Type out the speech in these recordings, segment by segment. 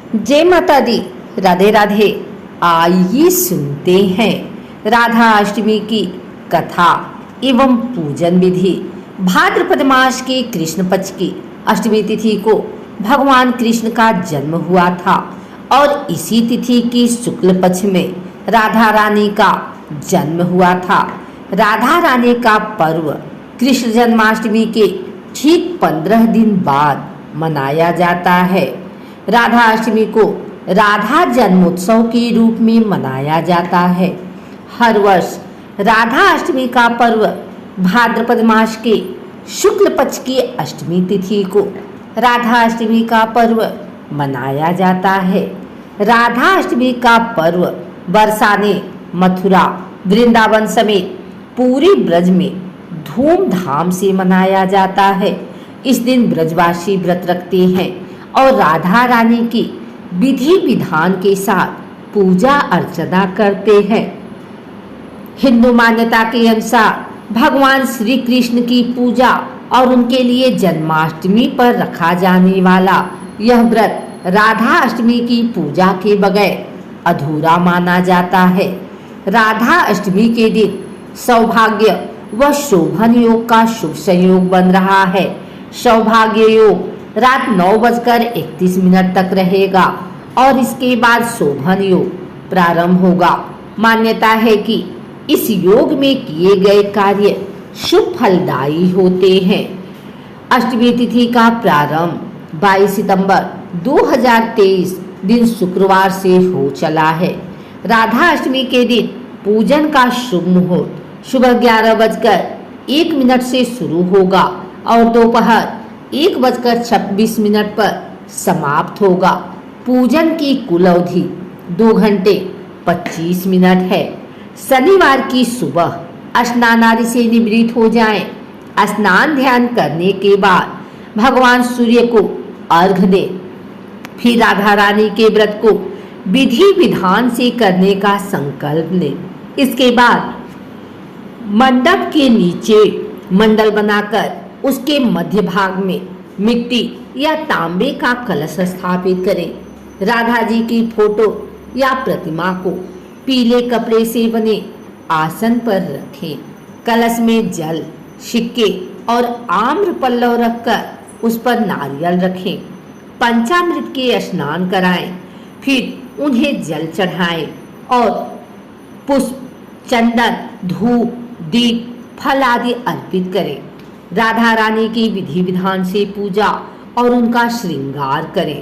जय माता दी, राधे राधे। आइए सुनते हैं राधा अष्टमी की कथा एवं पूजन विधि। भाद्रपद मास के कृष्ण पक्ष की अष्टमी तिथि को भगवान कृष्ण का जन्म हुआ था और इसी तिथि की शुक्ल पक्ष में राधा रानी का जन्म हुआ था। राधा रानी का पर्व कृष्ण जन्माष्टमी के ठीक 15 दिन बाद मनाया जाता है। राधा अष्टमी को राधा जन्मोत्सव के रूप में मनाया जाता है। हर वर्ष राधा अष्टमी का पर्व भाद्रपद मास के शुक्ल पक्ष की अष्टमी तिथि को राधा अष्टमी का पर्व मनाया जाता है। राधा अष्टमी का पर्व बरसाने, मथुरा, वृंदावन समेत पूरे ब्रज में धूमधाम से मनाया जाता है। इस दिन ब्रजवासी व्रत रखते हैं और राधा रानी की विधि विधान के साथ पूजा अर्चना करते हैं। हिंदू मान्यता के अनुसार भगवान श्री कृष्ण की पूजा और उनके लिए जन्माष्टमी पर रखा जाने वाला यह व्रत राधा अष्टमी की पूजा के बगैर अधूरा माना जाता है। राधा अष्टमी के दिन सौभाग्य व शोभन योग का शुभ संयोग बन रहा है। सौभाग्य योग रात 9:31 तक रहेगा और इसके बाद शोभन योग प्रारंभ होगा। मान्यता है कि इस योग में किए गए कार्य शुभ फलदायी होते हैं। अष्टमी तिथि का प्रारंभ 22 सितंबर 2023 दिन शुक्रवार से हो चला है। राधा अष्टमी के दिन पूजन का शुभ मुहूर्त सुबह 11:01 से शुरू होगा और दोपहर 1:26 पर समाप्त होगा। पूजन की कुल अवधि 2 घंटे 25 मिनट है। शनिवार की सुबह स्नान आदि से निवृत्त हो जाएं। स्नान ध्यान करने के बाद भगवान सूर्य को अर्घ्य दें। फिर राधा रानी के व्रत को विधि विधान से करने का संकल्प लें। इसके बाद मंडप के नीचे मंडल बनाकर उसके मध्य भाग में मिट्टी या तांबे का कलश स्थापित करें। राधा जी की फोटो या प्रतिमा को पीले कपड़े से बने आसन पर रखें। कलश में जल, सिक्के और आम्र पल्लव रखकर उस पर नारियल रखें। पंचामृत के स्नान कराएं, फिर उन्हें जल चढ़ाएं और पुष्प, चंदन, धूप, दीप, फल आदि अर्पित करें। राधा रानी की विधि विधान से पूजा और उनका श्रृंगार करें।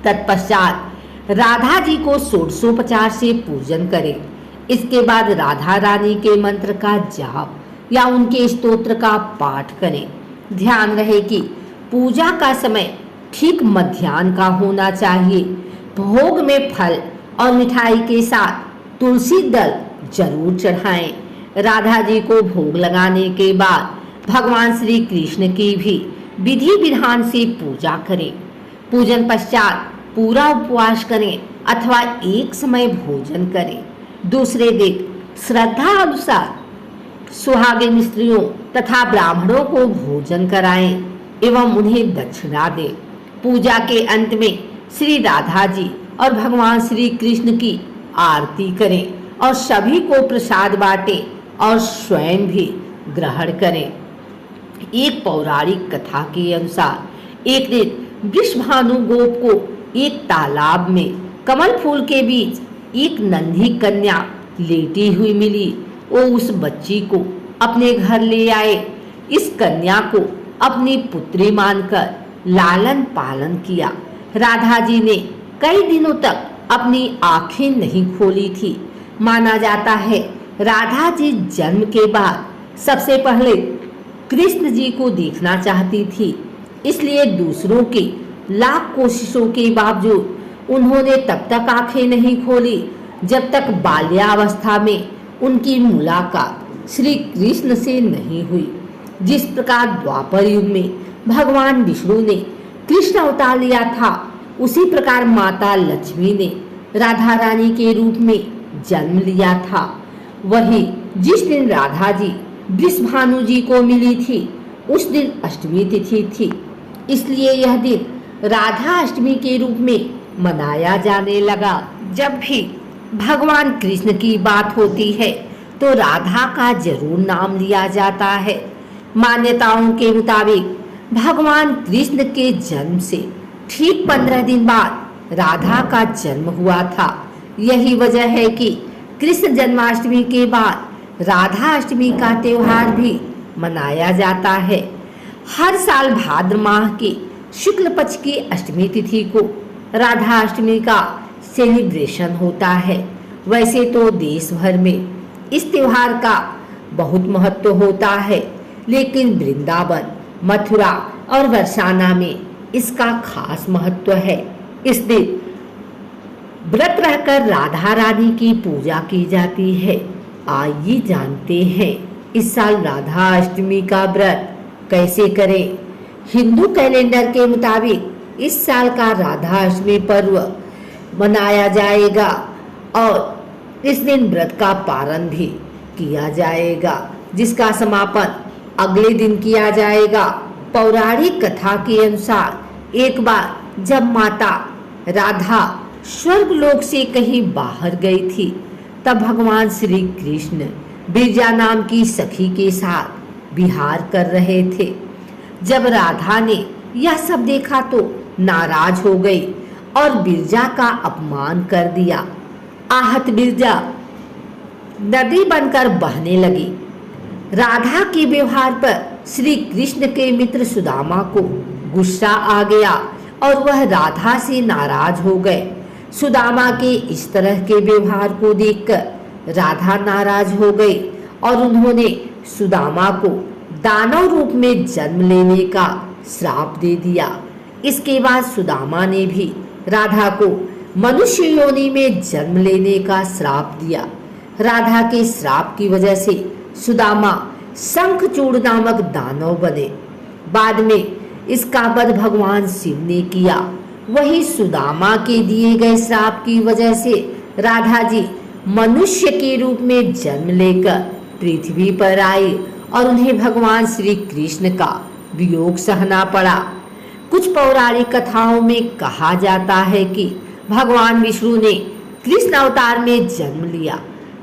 तत्पश्चात राधा जी को षोडशोपचार से पूजन करें। इसके बाद राधा रानी के मंत्र का जाप या उनके स्तोत्र का पाठ करें। ध्यान रहे कि पूजा का समय ठीक मध्याह्न का होना चाहिए। भोग में फल और मिठाई के साथ तुलसी दल जरूर चढ़ाएं। राधा जी को भोग लगाने के बाद भगवान श्री कृष्ण की भी विधि विधान से पूजा करें। पूजन पश्चात पूरा उपवास करें अथवा एक समय भोजन करें। दूसरे दिन श्रद्धा अनुसार सुहागिन स्त्रियों तथा ब्राह्मणों को भोजन कराएं एवं उन्हें दक्षिणा दें। पूजा के अंत में श्री राधा जी और भगवान श्री कृष्ण की आरती करें और सभी को प्रसाद बांटें और स्वयं भी ग्रहण करें। एक पौराणिक कथा के अनुसार एक दिन वृषभानु गोप को एक तालाब में कमल फूल के बीच एक नन्ही कन्या लेटी हुई मिली। वो उस बच्ची को अपने घर ले आए। इस कन्या को अपनी पुत्री मानकर लालन पालन किया। राधा जी ने कई दिनों तक अपनी आंखें नहीं खोली थी। माना जाता है राधा जी जन्म के बाद सबसे पहले कृष्ण जी को देखना चाहती थी, इसलिए दूसरों की लाख कोशिशों के बावजूद उन्होंने तब तक आंखें नहीं खोली जब तक बाल्यावस्था में उनकी मुलाकात श्री कृष्ण से नहीं हुई। जिस प्रकार द्वापर युग में भगवान विष्णु ने कृष्ण अवतार लिया था, उसी प्रकार माता लक्ष्मी ने राधा रानी के रूप में जन्म लिया था। वही जिस दिन राधा जी वृषभानु जी को मिली थी उस दिन अष्टमी तिथि थी, इसलिए यह दिन राधा अष्टमी के रूप में मनाया जाने लगा। जब भी भगवान कृष्ण की बात होती है तो राधा का जरूर नाम लिया जाता है। मान्यताओं के मुताबिक भगवान कृष्ण के जन्म से ठीक 15 दिन बाद राधा का जन्म हुआ था। यही वजह है कि कृष्ण जन्माष्टमी के बाद राधा अष्टमी का त्योहार भी मनाया जाता है। हर साल भाद्र माह के शुक्ल पक्ष की अष्टमी तिथि को राधा अष्टमी का सेलिब्रेशन होता है। वैसे तो देश भर में इस त्योहार का बहुत महत्व होता है, लेकिन वृंदावन, मथुरा और बरसाना में इसका खास महत्व है। इस दिन व्रत रहकर राधा रानी की पूजा की जाती है। आइए जानते हैं इस साल राधा अष्टमी का व्रत कैसे करें। हिंदू कैलेंडर के मुताबिक इस साल का राधा अष्टमी पर्व मनाया जाएगा और इस दिन व्रत का पारण भी किया जाएगा, जिसका समापन अगले दिन किया जाएगा। पौराणिक कथा के अनुसार एक बार जब माता राधा स्वर्गलोक से कहीं बाहर गई थी, तब भगवान श्री कृष्ण बिरजा नाम की सखी के साथ विहार कर रहे थे। जब राधा ने यह सब देखा तो नाराज हो गई और बिरजा का अपमान कर दिया। आहत बिरजा नदी बनकर बहने लगी। राधा के व्यवहार पर श्री कृष्ण के मित्र सुदामा को गुस्सा आ गया और वह राधा से नाराज हो गए। सुदामा के इस तरह के व्यवहार को देखकर राधा नाराज हो गई और उन्होंने सुदामा को दानव रूप में जन्म लेने का श्राप दे दिया। इसके बाद सुदामा ने भी राधा को मनुष्य योनि में जन्म लेने का श्राप दिया। राधा के श्राप की वजह से सुदामा शंखचूड़ नामक दानव बने। बाद में इसका वध भगवान शिव ने किया। वही सुदामा के दिए गए श्राप की वजह से राधा जी मनुष्य के रूप में जन्म लेकर पृथ्वी पर आई और उन्हें भगवान श्री कृष्ण का वियोग सहना पड़ा। कुछ पौराणिक कथाओं में कहा जाता है कि भगवान विष्णु ने कृष्ण अवतार में जन्म लिया।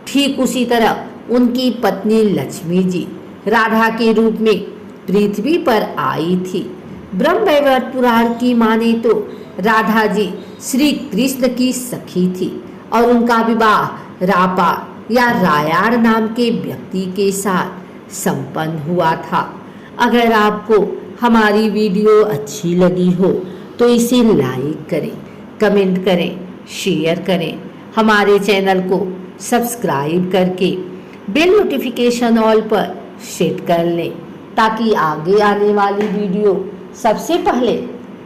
ठीक उसी तरह उनकी पत्नी लक्ष्मी जी राधा के रूप में पृथ्वी पर आई थी। ब्रह्मवैवर्त पुराण की माने तो राधा जी श्री कृष्ण की सखी थी और उनका विवाह रापा या रायाड़ नाम के व्यक्ति के साथ संपन्न हुआ था। अगर आपको हमारी वीडियो अच्छी लगी हो तो इसे लाइक करें, कमेंट करें, शेयर करें। हमारे चैनल को सब्सक्राइब करके बेल नोटिफिकेशन ऑल पर सेट कर लें ताकि आगे आने वाली वीडियो सबसे पहले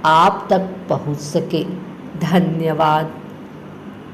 आप तक पहुंच सके। धन्यवाद।